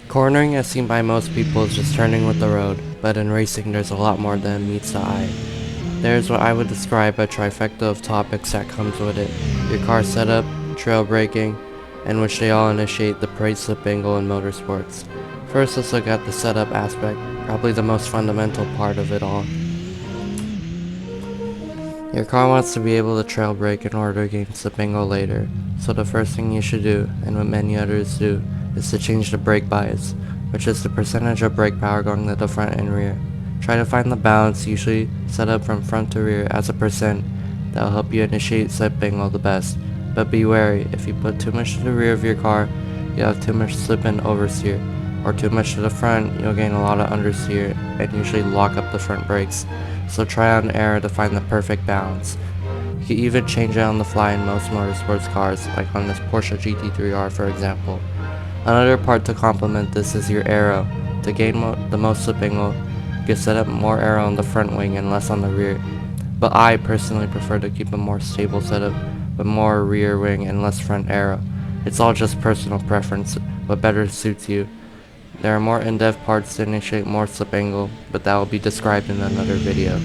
Cornering, as seen by most people, is just turning with the road, but in racing there's a lot more than meets the eye. There's what I would describe a trifecta of topics that comes with it: your car setup, trail braking, and which they all initiate the praise slip angle in motorsports. First, let's look at the setup aspect, probably the most fundamental part of it all. Your car wants to be able to trail brake in order to gain slip angle later, so the first thing you should do, and what many others do, is to change the brake bias, which is the percentage of brake power going to the front and rear. Try to find the balance, usually set up from front to rear as a percent. That will help you initiate slip angle the best, but be wary: if you put too much to the rear of your car, you'll have too much slip and oversteer, or too much to the front, you'll gain a lot of understeer and usually lock up the front brakes. So try on error to find the perfect balance. You can even change it on the fly in most motorsports cars, like on this Porsche GT3R for example. Another part to complement this is your aero. To gain the most slip angle, you can set up more aero on the front wing and less on the rear. But I personally prefer to keep a more stable setup with more rear wing and less front aero. It's all just personal preference, what better suits you. There are more in-depth parts to initiate more slip angle, but that will be described in another video.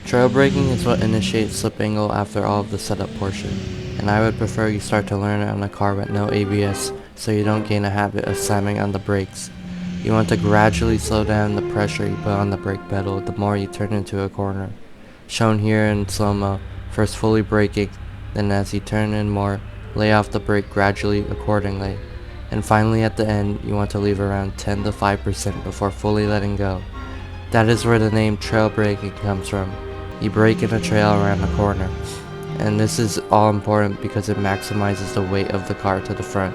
Trail braking is what initiates slip angle after all of the setup portion, and I would prefer you start to learn it on a car with no ABS so you don't gain a habit of slamming on the brakes. You want to gradually slow down the pressure you put on the brake pedal the more you turn into a corner. Shown here in slow-mo, first fully braking, then as you turn in more, lay off the brake gradually accordingly. And finally at the end, you want to leave around 10 to 5% before fully letting go. That is where the name trail braking comes from. You brake in a trail around the corner. And this is all important because it maximizes the weight of the car to the front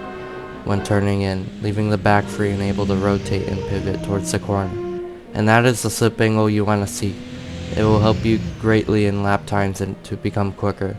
when turning in, leaving the back free and able to rotate and pivot towards the corner. And that is the slip angle you want to see. It will help you greatly in lap times and to become quicker.